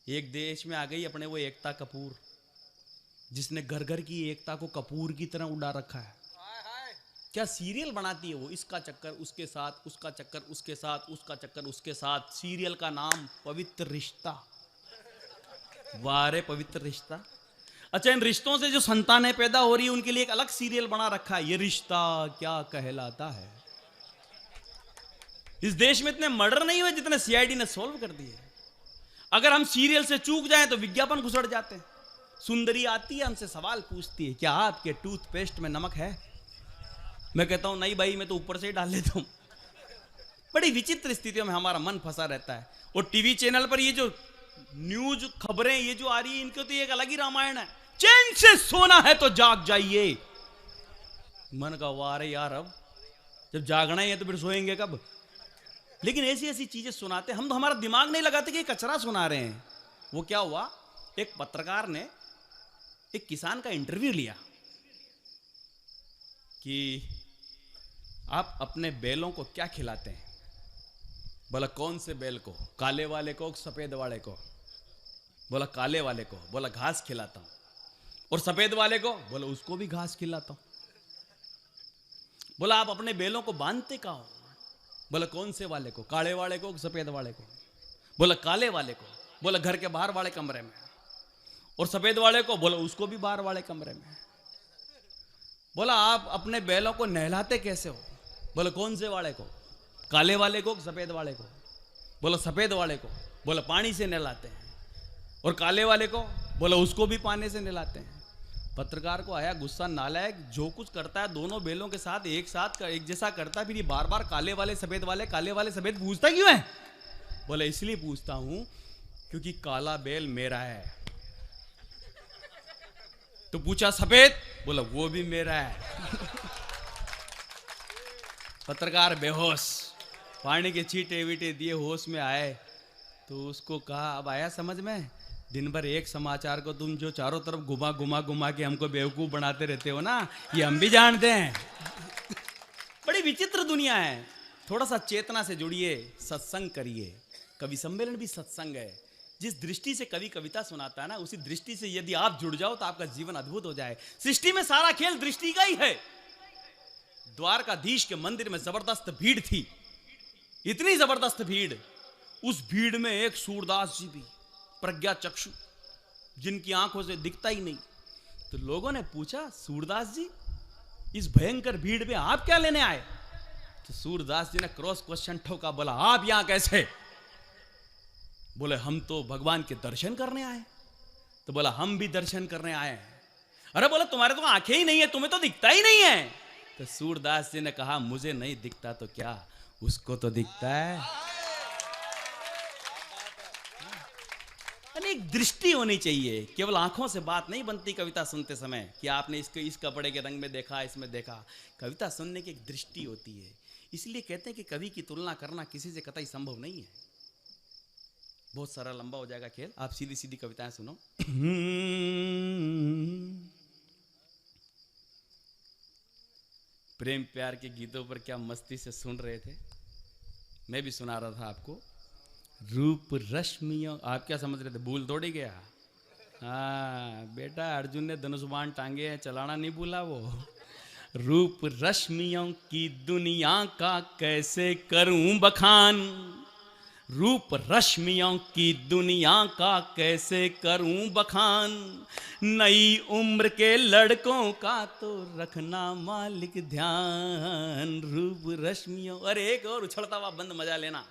एक देश में आ गई अपने वो एकता कपूर, जिसने घर घर की एकता को कपूर की तरह उड़ा रखा है। क्या सीरियल बनाती है वो, इसका चक्कर उसके साथ, उसका चक्कर उसके साथ, उसका चक्कर उसके साथ। सीरियल का नाम पवित्र रिश्ता। वारे पवित्र रिश्ता। अच्छा, इन रिश्तों से जो संतानें पैदा हो रही है उनके लिए एक अलग सीरियल बना रखा है, ये रिश्ता क्या कहलाता है। इस देश में इतने मर्डर नहीं हुए जितने सीआईडी ने सॉल्व कर दिए। अगर हम सीरियल से चूक जाएं तो विज्ञापन घुसड़ जाते हैं। सुंदरी आती है, हमसे सवाल पूछती है, क्या आपके टूथपेस्ट में नमक है? मैं कहता हूं नहीं भाई, मैं तो ऊपर से ही डाल लेता हूं। बड़ी विचित्र स्थितियों में हमारा मन फंसा रहता है। और टीवी चैनल पर ये जो न्यूज खबरें ये जो आ रही है, इनके तो एक अलग ही रामायण है। चैन से सोना है तो जाग जाइए। मन का वार है यार, अब जब जागना ही है तो फिर सोएंगे कब? लेकिन ऐसी ऐसी चीजें सुनाते, हम तो हमारा दिमाग नहीं लगाते कि कचरा सुना रहे हैं। वो क्या हुआ, एक पत्रकार ने एक किसान का इंटरव्यू लिया कि आप अपने बैलों को क्या खिलाते हैं। बोला कौन से बैल को? काले वाले को, सफेद वाले को? बोला काले वाले को। बोला घास खिलाता हूं। और सफेद वाले को? बोला उसको भी घास खिलाता हूं। बोला आप अपने बैलों को बांधते कहां हो? बोला कौन से वाले को? काले वाले को, सफेद वाले को? बोला काले वाले को। बोला घर के बाहर वाले कमरे में। और सफेद वाले को? बोला उसको भी बाहर वाले कमरे में। बोला आप अपने बैलों को नहलाते कैसे हो? बोला कौन से वाले को? काले वाले को, सफेद वाले को? बोला सफेद वाले को। बोला पानी से नहलाते हैं। और काले वाले को? बोला उसको भी पानी से नहलाते हैं। पत्रकार को आया गुस्सा, नालायक, जो कुछ करता है दोनों बैलों के साथ एक जैसा करता है, फिर ये बार बार काले वाले सफेद वाले, काले वाले सफेद पूछता क्यों है? बोला इसलिए पूछता हूं क्योंकि काला बैल मेरा है। तो पूछा सफेद? बोला वो भी मेरा है। पत्रकार बेहोश, पानी के छींटे वीटे दिए, होश में आए तो उसको कहा अब आया समझ में? दिन भर एक समाचार को तुम जो चारों तरफ घुमा घुमा घुमा के हमको बेवकूफ बनाते रहते हो ना, ये हम भी जानते हैं। बड़ी विचित्र दुनिया है। थोड़ा सा चेतना से जुड़िए, सत्संग करिए। कवि सम्मेलन भी सत्संग है। जिस दृष्टि से कवि कविता सुनाता है ना, उसी दृष्टि से यदि आप जुड़ जाओ तो आपका जीवन अद्भुत हो जाए। सृष्टि में सारा खेल दृष्टि का ही है। द्वारकाधीश के मंदिर में जबरदस्त भीड़ थी, इतनी जबरदस्त भीड़, उस भीड़ में एक सूरदास जी भी, प्रज्ञा चक्षु, जिनकी आंखों से दिखता ही नहीं। तो लोगों ने पूछा सूरदास जी इस भयंकर भीड़ में आप क्या लेने आए? तो सूरदास जी ने क्रॉस क्वेश्चन ठोका। बोला आप यहां कैसे? बोले हम तो भगवान के दर्शन करने आए। तो बोला हम भी दर्शन करने आए हैं। अरे बोला तुम्हारे तो आंखें ही नहीं है, तुम्हें तो दिखता ही नहीं है। तो सूरदास जी ने कहा मुझे नहीं दिखता तो क्या, उसको तो दिखता है। एक दृष्टि होनी चाहिए, केवल आंखों से बात नहीं बनती कविता सुनते समय कि आपने इसको इस कपड़े के रंग में देखा, इसमें देखा। कविता सुनने की एक दृष्टि होती है। इसलिए कहते हैं कि कवि की तुलना करना किसी से कतई संभव नहीं है। बहुत सारा लंबा हो जाएगा खेल, आप सीधी सीधी कविताएं सुनो। प्रेम प्यार के गीतों पर क्या मस्ती से सुन रहे थे, मैं भी सुना रहा था आपको। रूप रश्मियों, आप क्या समझ रहे थे, भूल थोड़ी गया। हाँ बेटा, अर्जुन ने धनुष बाण टांगे हैं, चलाना नहीं भूला वो। रूप रश्मियों की दुनिया का कैसे करूं बखान, रूप रश्मियों की दुनिया का कैसे करूं बखान, नई उम्र के लड़कों का तो रखना मालिक ध्यान। रूप रश्मियों, अरे एक और उछलता हुआ बंद मजा लेना।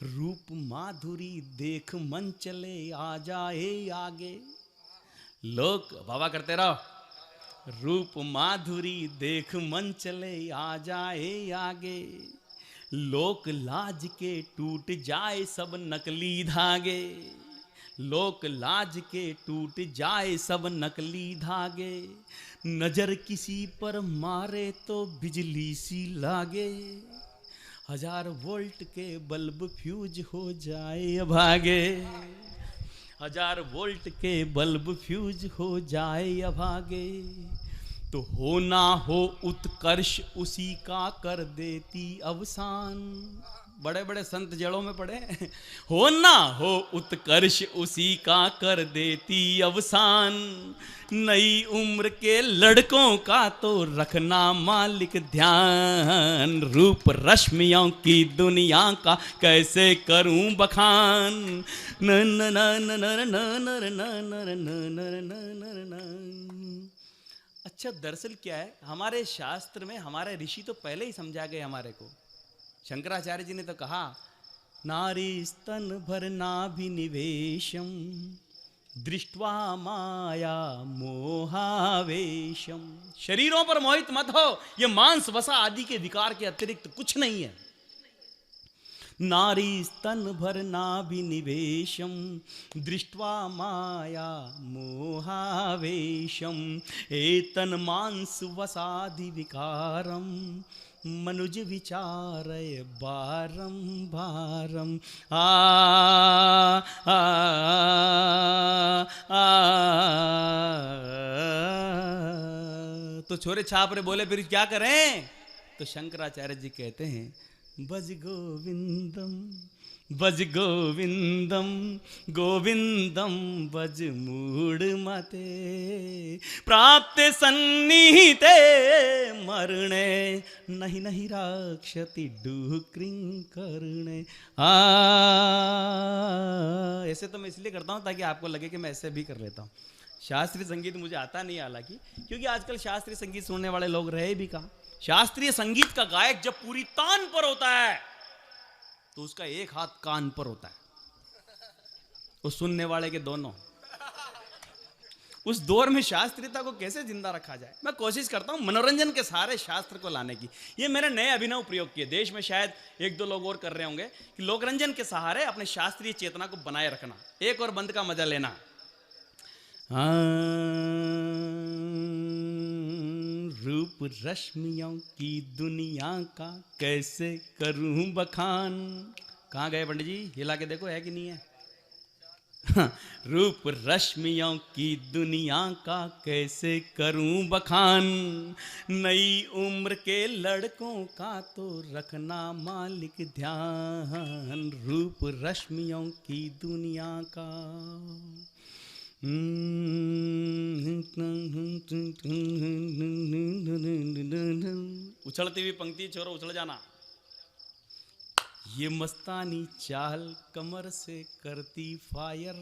रूप माधुरी देख मन चले आ जाए आगे, लोग बाबा करते रहो। रूप माधुरी देख मन चले आ जाए आगे, लोक लाज के टूट जाए सब नकली धागे, लोक लाज के टूट जाए सब नकली धागे, नजर किसी पर मारे तो बिजली सी लागे, 1000 वोल्ट के बल्ब फ्यूज हो जाए अभागे, 1000 वोल्ट के बल्ब फ्यूज हो जाए अभागे, तो हो ना हो उत्कर्ष उसी का कर देती अवसान। बड़े बड़े संत जड़ों में पड़े। हो ना हो उत्कर्ष उसी का कर देती अवसान, नई उम्र के लड़कों का तो रखना मालिक ध्यान, रूप रश्मियों की दुनिया का कैसे करूं बखान, न न न न न न न न न न। अच्छा, दरअसल क्या है, हमारे शास्त्र में हमारे ऋषि तो पहले ही समझा गए हमारे को। शंकराचार्य जी ने तो कहा, नारी स्तन भरनाभिनिवेशम दृष्ट्वा माया मोहावेशम। शरीरों पर मोहित मत हो, यह मांस वसा आदि के विकार के अतिरिक्त कुछ नहीं है। नारी स्तन भरनाभिनिवेशम दृष्ट्वा माया मोहावेशम, एतन मांस वसादि विकारम मनुज विचारय बारम बारम। आ, आ, आ, आ, तो छोरे छापरे बोले फिर क्या करें? तो शंकराचार्य जी कहते हैं, भज गोविंदम भज गोविंदम गोविंदम भज मूढ़ मते, प्राप्त सन्निहिते मरणे नहीं नहीं राक्षति डुक्रिं करणे। ऐसे तो मैं इसलिए करता हूँ ताकि आपको लगे कि मैं ऐसे भी कर लेता हूँ। शास्त्रीय संगीत मुझे आता नहीं, हालांकि, क्योंकि आजकल शास्त्रीय संगीत सुनने वाले लोग रहे भी कहाँ। शास्त्रीय संगीत का गायक जब पूरी तान पर होता है तो उसका एक हाथ कान पर होता है, उस सुनने वाले के दोनों। उस दौर में शास्त्रीयता को कैसे जिंदा रखा जाए, मैं कोशिश करता हूं मनोरंजन के सारे शास्त्र को लाने की। ये मेरे नए अभिनव प्रयोग किए, देश में शायद एक दो लोग और कर रहे होंगे, कि लोकरंजन के सहारे अपने शास्त्रीय चेतना को बनाए रखना, एक और बंद का मजा लेना। रूप रश्मियों की दुनिया का कैसे करूं बखान। कहाँ गए पंडित जी, हिला के देखो है कि नहीं है। रूप रश्मियों की दुनिया का कैसे करूं बखान, नई उम्र के लड़कों का तो रखना मालिक ध्यान, रूप रश्मियों की दुनिया का। उछलती हुई पंक्ति छोरो, उछल जाना। ये मस्तानी चाल कमर से करती फायर,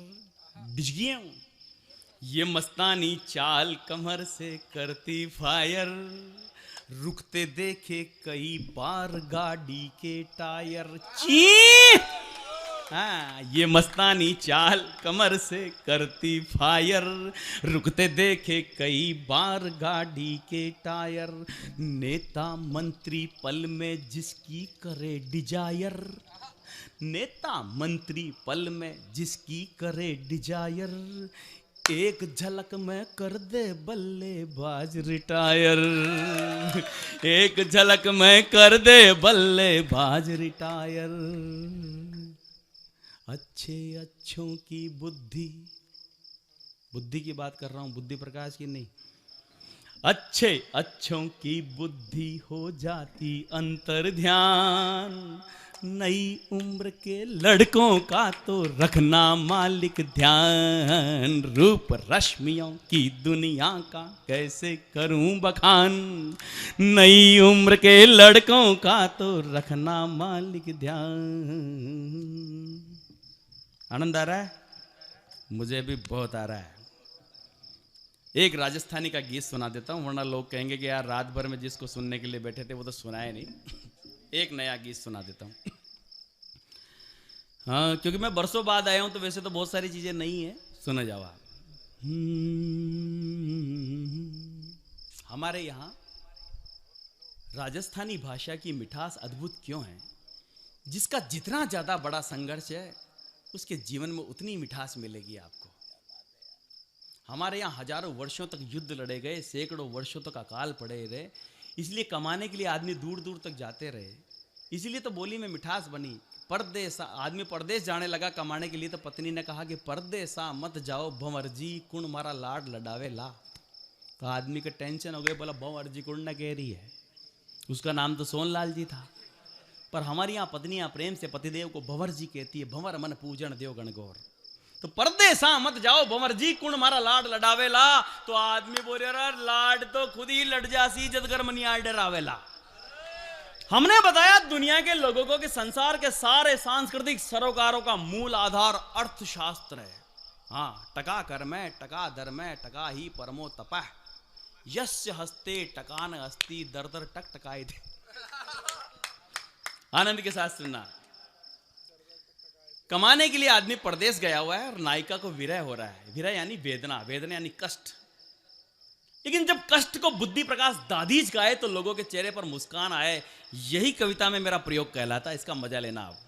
बिजगियां। ये मस्तानी चाल कमर से करती फायर, रुकते देखे कई बार गाड़ी के टायर। ची हाँ, ये मस्तानी चाल कमर से करती फायर, रुकते देखे कई बार गाड़ी के टायर, नेता मंत्री पल में जिसकी करे डिजायर, नेता मंत्री पल में जिसकी करे डिजायर, एक झलक में कर दे बल्लेबाज रिटायर, एक झलक में कर दे बल्लेबाज रिटायर। अच्छे अच्छों की बुद्धि, बुद्धि की बात कर रहा हूं, बुद्धि प्रकाश की नहीं। अच्छे अच्छों की बुद्धि हो जाती अंतर ध्यान, नई उम्र के लड़कों का तो रखना मालिक ध्यान, रूप रश्मियों की दुनिया का कैसे करूं बखान, नई उम्र के लड़कों का तो रखना मालिक ध्यान। आनंद आ रहा है? मुझे भी बहुत आ रहा है। एक राजस्थानी का गीत सुना देता हूं, वरना लोग कहेंगे कि यार रात भर में जिसको सुनने के लिए बैठे थे वो तो सुनाए नहीं। एक नया गीत सुना देता हूं। हाँ, क्योंकि मैं बरसों बाद आया हूं तो वैसे तो बहुत सारी चीजें नहीं है, सुना जाओ आप। हमारे यहाँ राजस्थानी भाषा की मिठास अद्भुत क्यों है? जिसका जितना ज्यादा बड़ा संघर्ष है उसके जीवन में उतनी मिठास मिलेगी आपको। हमारे यहाँ हजारों वर्षों तक युद्ध लड़े गए, सैकड़ों वर्षों तक अकाल पड़े रहे, इसलिए कमाने के लिए आदमी दूर दूर तक जाते रहे, इसलिए तो बोली में मिठास बनी। परदेसा, आदमी परदेश जाने लगा कमाने के लिए, तो पत्नी ने कहा कि परदेसा मत जाओ भंवर जी, कुण मारा लाड लडावे ला। तो आदमी का टेंशन हो गया, बोला भंवर जी कुण न कह रही है, उसका नाम तो सोनलाल जी था। पर हमारी यहाँ पत्नियां प्रेम से पतिदेव को भंवर जी कहती है। भंवर मन पूजन देव गणगौर। तो परदेसा मत जाओ भंवर जी, कुण मारा लाड लडावेला। तो आदमी बोले अरे लाड तो खुद ही लड़ जासी जदगर मनिया डरावेला। हमने बताया दुनिया के लोगों को कि संसार के सारे सांस्कृतिक सरोकारों का मूल आधार अर्थशास्त्र है। हाँ, टका कर में, टका दर में, टका ही परमो तपह, यस्य हस्ते टकान अस्ति दर दर टक टकाए थे। आनंद के साथ सुनना। कमाने के लिए आदमी परदेश गया हुआ है और नायिका को विरह हो रहा है। विरह यानी वेदना, वेदना यानी कष्ट। लेकिन जब कष्ट को बुद्धि प्रकाश दादीज गाए तो लोगों के चेहरे पर मुस्कान आए। यही कविता में मेरा प्रयोग कहलाता है। इसका मजा लेना आप।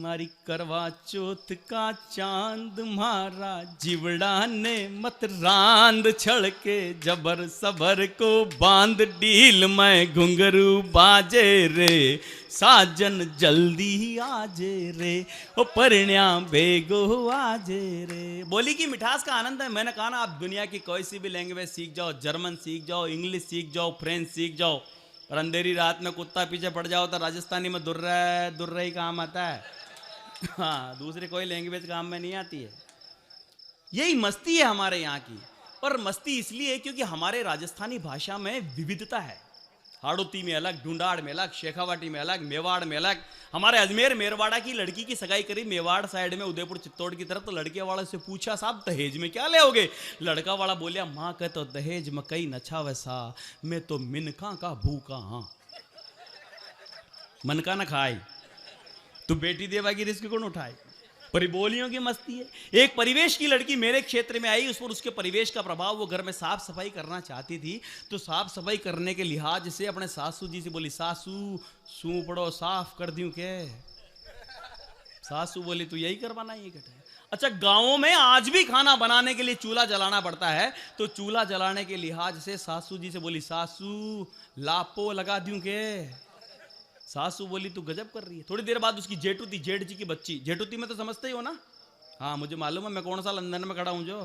मारी करवा चौथ का चांद मारा जिवड़ा ने मत रांद, छड़ के जबर सबर को बांध, डील में घुंघरू बाजे रे, साजन जल्दी आजे रे, ओ परिण्या बेगो आजे रे। बोली की मिठास का आनंद है। मैंने कहा ना, आप दुनिया की कोई सी भी लैंग्वेज सीख जाओ, जर्मन सीख जाओ, इंग्लिश सीख जाओ, फ्रेंच सीख जाओ, और अंधेरी रात में कुत्ता पीछे पड़ जाओ तो राजस्थानी में दुर्रा ही काम आता है। हाँ, दूसरी कोई लैंग्वेज काम में नहीं आती है। यही मस्ती है हमारे यहाँ की। और मस्ती इसलिए क्योंकि हमारे राजस्थानी भाषा में विविधता है। हाड़ोती में अलग, ढूंढाड़ में अलग, शेखावाटी में अलग, मेवाड़ में अलग। हमारे अजमेर मेरवाड़ा की लड़की की सगाई करी मेवाड़ साइड में, उदयपुर चित्तौड़ की तरफ। तो लड़के वाले से पूछा, साहब दहेज में क्या ले? लड़का वाला बोलिया, माँ कह तो दहेज में कई नछा वैसा, मैं तो मिनका का भूखा। हाँ, मन का न खाए तो बेटी देवा की रिस्क कौन उठाए। परिबोलियों की मस्ती है। एक परिवेश की लड़की मेरे क्षेत्र में आई, उस पर उसके परिवेश का प्रभाव, वो घर में साफ सफाई करना चाहती थी। तो साफ सफाई करने के लिहाज से अपने सासू जी से बोली, सासू सूपड़ो साफ कर दूं के? सासू बोली, तू यही करवाना ये कहते हैं। अच्छा, गांवों में आज भी खाना बनाने के लिए चूल्हा जलाना पड़ता है। तो चूल्हा जलाने के लिहाज से सासू जी से बोली, सासू लापो लगा दूं के? सासू बोली, तू गजब कर रही है। थोड़ी देर बाद उसकी जेठू थी, जेठ जी की बच्ची। जेठू में तो समझते ही हो ना? हाँ, मुझे मालूम है, मैं कौन सा लंदन में खड़ा हूं जो।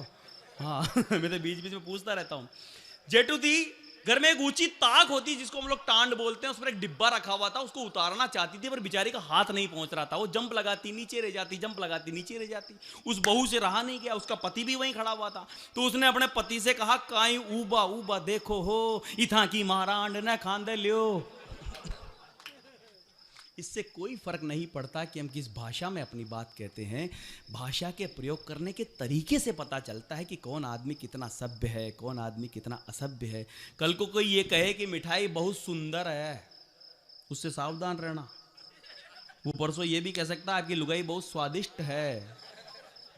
हाँ मैं तो बीच बीच में पूछता रहता हूँ। जेठू थी, घर में एक ऊंची ताक होती जिसको हम लोग टांड बोलते हैं, उस पर एक डिब्बा रखा हुआ था। उसको उतारना चाहती थी पर बेचारी का हाथ नहीं पहुंच रहा था। वो जंप लगाती नीचे रह जाती, जंप लगाती नीचे रह जाती। उस बहू से रहा नहीं गया। उसका पति भी वहीं खड़ा हुआ था। तो उसने अपने पति से कहा, काई ऊबा ऊबा देखो हो, इथा की महारांड न खांदे लियो। इससे कोई फर्क नहीं पड़ता कि हम किस भाषा में अपनी बात कहते हैं। भाषा के प्रयोग करने के तरीके से पता चलता है कि कौन आदमी कितना सभ्य है, कौन आदमी कितना असभ्य है। कल को कोई ये कहे कि मिठाई बहुत सुंदर है, उससे सावधान रहना। वो परसों ये भी कह सकता है आपकी लुगाई बहुत स्वादिष्ट है।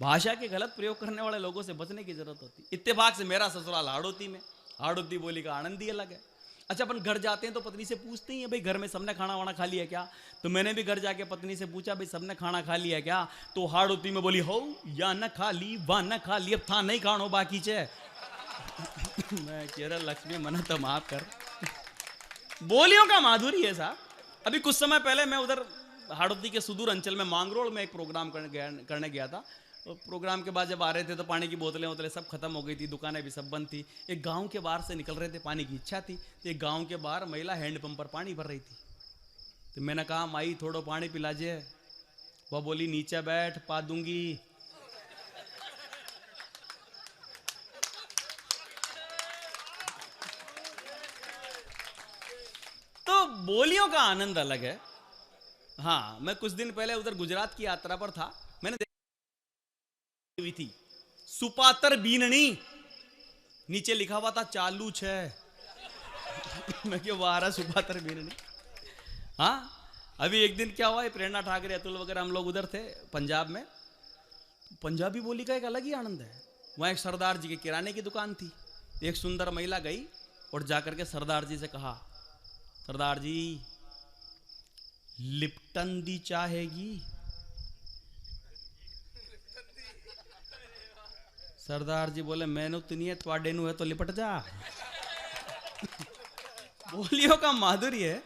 भाषा के गलत प्रयोग करने वाले लोगों से बचने की जरूरत होती। इत्तेफाक से मेरा ससुराल हाड़ोती में। हाड़ोती बोली का आनंद ही अलग है। अच्छा, अपन घर जाते हैं तो पत्नी से पूछते हैं, भाई घर में सबने खाना वाना खा लिया क्या? तो मैंने भी घर जाके पत्नी से पूछा, भाई सबने खाना खा लिया क्या? तो हाड़ोती में बोली, हो या न खा ली, वाह न खा ली, अब था नहीं खानो बाकी चे। मैं केरल लक्ष्मी मना तो माफ कर। बोलियों का माधुरी है साहब। अभी कुछ समय पहले मैं उधर हाड़ोती के सुदूर अंचल में मांगरोल में एक प्रोग्राम करने गया था। तो प्रोग्राम के बाद जब आ रहे थे तो पानी की बोतलें सब खत्म हो गई थी, दुकानें भी सब बंद थी। एक गांव के बाहर से निकल रहे थे, पानी की इच्छा थी। तो एक गांव के बाहर महिला हैंडपंप पर पानी भर रही थी। तो मैंने कहा, माई थोड़ा पानी पिला जे। वह बोली, नीचे बैठ, पा दूंगी। तो बोलियों का आनंद अलग है। हाँ, मैं कुछ दिन पहले उधर गुजरात की यात्रा पर था। मैंने थी सुपातर बीननी, नीचे लिखा हुआ था चालू छे। मैं क्यों बाहर सुपातर बीननी। हाँ, अभी एक दिन क्या हुआ, प्रेरणा ठाकरे, अतुल वगैरह हम लोग उधर थे पंजाब में। पंजाबी बोली का एक अलग ही आनंद है। वहां एक सरदार जी की किराने की दुकान थी। एक सुंदर महिला गई और जाकर के सरदार जी से कहा, सरदार जी लिप्टन दी चाहेगी? सरदार जी बोले, मैनू तो नहीं है, त्वाडे नू है तो लिपट जा। बोलियों का माधुर्य है,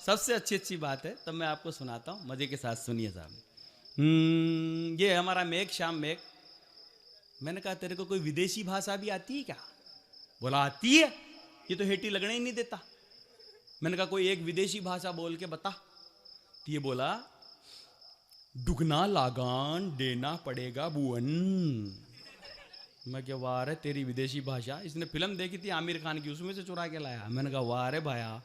सबसे अच्छी बात है। तब मैं आपको सुनाता हूँ, मजे के साथ सुनिए साहब। ये हमारा मेघ, श्याम मेघ। मैंने कहा, तेरे को कोई विदेशी भाषा भी आती है क्या? बोला, आती है, ये तो हेटी लगने ही नहीं देता। मैंने कहा कोई एक विदेशी भाषा बोल के बता। तो ये बोला दुगना लगान देना पड़ेगा बुअन। मैं क्या वाह रे तेरी विदेशी भाषा। इसने फिल्म देखी थी आमिर खान की, उसमें से चुरा के लाया। मैंने कहा वाह रे भाया।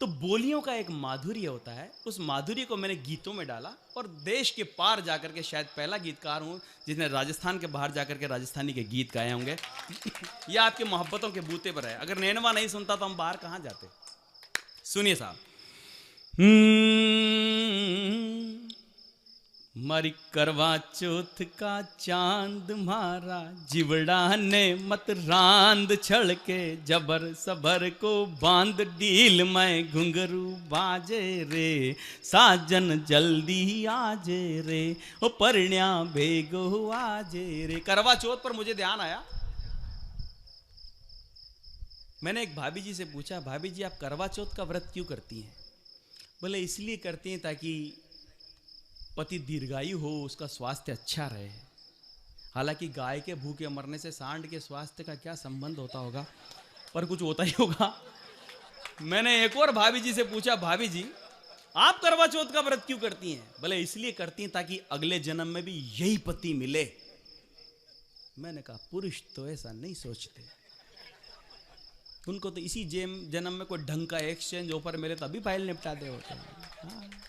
तो बोलियों का एक माधुर्य होता है, उस माधुर्य को मैंने गीतों में डाला और देश के पार जाकर के शायद पहला गीतकार हूं जिसने राजस्थान के बाहर जाकर के राजस्थानी के गीत गाए होंगे। ये आपकी मोहब्बतों के बूते पर है। अगर नैनवा नहीं सुनता तो हम बाहर कहां जाते। सुनिए साहब। मारी करवा चौथ का चांद मारा, जिवड़ा ने मत रांद छड़ के, जबर सबर को बांध डील में घुंघरू बाजे रे, साजन जल्दी आजे रे, ओ परण्या भेगो आजे रे। करवा चौथ पर मुझे ध्यान आया, मैंने एक भाभी जी से पूछा, भाभी जी आप करवा चौथ का व्रत क्यों करती हैं? बोले इसलिए करती हैं ताकि पति दीर्घायु हो, उसका स्वास्थ्य अच्छा रहे। हालांकि गाय के भूखे मरने से सांड के स्वास्थ्य का क्या संबंध होता होगा, पर कुछ होता ही होगा। मैंने एक और भाभी जी से पूछा, भाभी जी आप करवा चौथ का व्रत क्यों करती हैं? बोले इसलिए करती हैं ताकि अगले जन्म में भी यही पति मिले। मैंने कहा पुरुष तो ऐसा नहीं सोचते, उनको तो इसी जन्म में कोई ढंग का एक्सचेंज ऑफर मिले तभी फाइल निपटा दे होते हैं।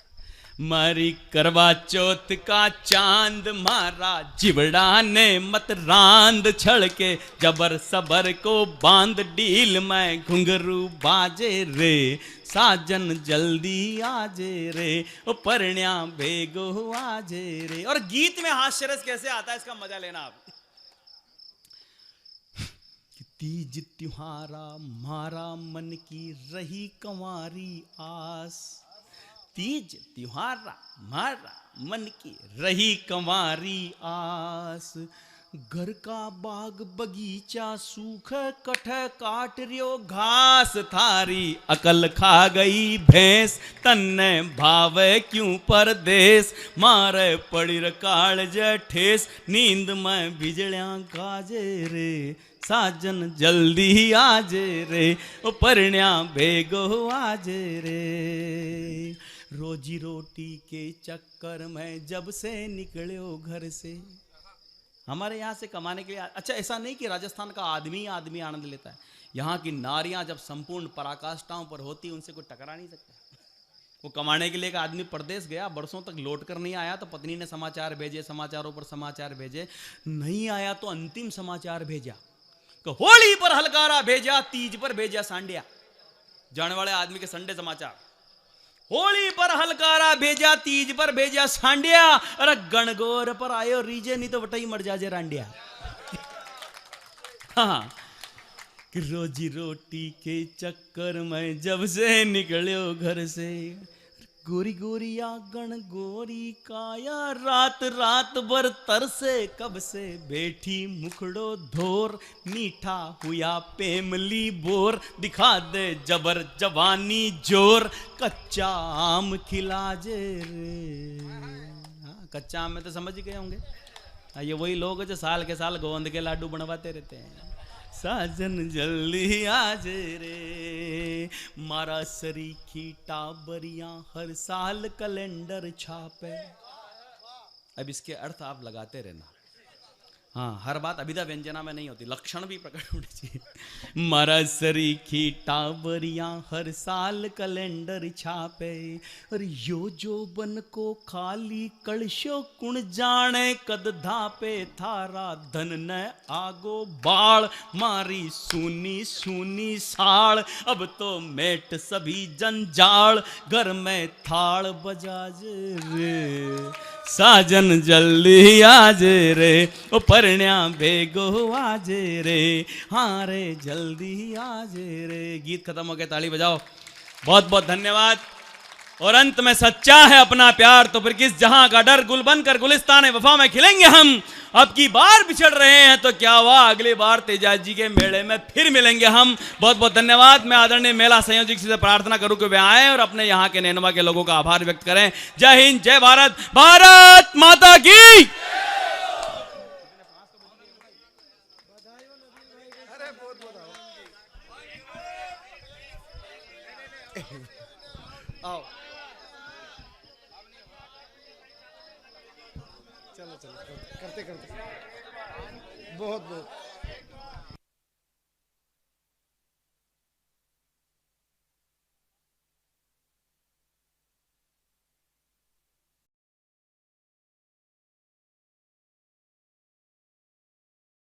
मारी करवा चौथ का चांद मारा, जिवड़ा ने मत रांद छड़ के, जबर सबर को बांध डील में घुंघरू बाजे रे, साजन जल्दी आजे रे, ओ परण्या भेगो आजे रे। और गीत में हास्य रस कैसे आता है इसका मजा लेना आप। तीज त्योहारा मारा मन की रही कंवारी आस, तीज त्योहारा मारा मन की रही कंवारी आस, घर का बाग बगीचा सूख कठ काट रियो घास थारी, अकल खा गई भैंस तन्ने भावे क्यों परदेस, मारे पड़ी कालज ठेस, नींद में बिजलियां गाजे रे, साजन जल्दी आजे रे, ओ परण्या भेगो आजे रे। रोजी रोटी के चक्कर में जब से निकले हो घर से, हमारे यहाँ से कमाने के लिए। अच्छा ऐसा नहीं कि राजस्थान का आदमी आनंद लेता है, यहाँ की नारियां जब संपूर्ण पराकाष्ठाओं पर होती उनसे कोई टकरा नहीं सकता। वो कमाने के लिए एक आदमी परदेश गया, बरसों तक लौट कर नहीं आया, तो पत्नी ने समाचार भेजे, समाचारों पर समाचार भेजे, नहीं आया तो अंतिम समाचार भेजा, होली पर हलकारा भेजा, तीज पर भेजा सांडिया। जाने वाले आदमी के संडे समाचार, होली पर हलकारा भेजा, तीज पर भेजा सांडिया, अरे गणगौर पर आयो रीजे, नहीं तो बटाई मर जाजे रांडिया। हाँ, कि रोजी रोटी के चक्कर में जब से निकले हो घर से, गोरी गोरिया गण गोरी काया, रात रात भर तरसे कब से, बैठी मुखड़ो धोर, मीठा हुआ पेमली बोर, दिखा दे जबर जवानी जोर, कच्चा आम खिला जे रे। हाँ, कच्चा आम में तो समझ गए होंगे, ये वही लोग जो साल के साल गोंद के लाडू बनवाते रहते हैं। साजन जल्दी आज रे, मारा सरीखी टाबरियां हर साल कैलेंडर छापे। अब इसके अर्थ आप लगाते रहना। हाँ, हर बात अभिधा व्यंजना में नहीं होती, लक्षण भी प्रकट होने चाहिए। मारा सरीखी टाबरियां हर साल कैलेंडर छापे, और यो जो बन को खाली कलशो कुण जाने कद धापे, थारा धन न आगो बाल, मारी सूनी सूनी साड़, अब तो मेट सभी जंजाल, घर में थाल बजाज रे, साजन जल्दी आज रे, ओ परण्या भेगो आज रे, हाँ रे जल्दी आज रे। गीत खत्म हो गया, ताली बजाओ। बहुत बहुत धन्यवाद। और अंत में सच्चा है अपना प्यार तो फिर किस जहां का डर, गुल बनकर गुलिस्तान वफा में खिलेंगे हम। अब की बार बिछड़ रहे हैं तो क्या हुआ, अगली बार तेजाज जी के मेले में फिर मिलेंगे हम। बहुत बहुत धन्यवाद। मैं आदरणीय मेला संयोजक से प्रार्थना करूं कि वे आए और अपने यहाँ के नैनवा के लोगों का आभार व्यक्त करें। जय हिंद, जय भारत, भारत माता की। अरे बहुत चलो चलो करते करते बहुत बहुत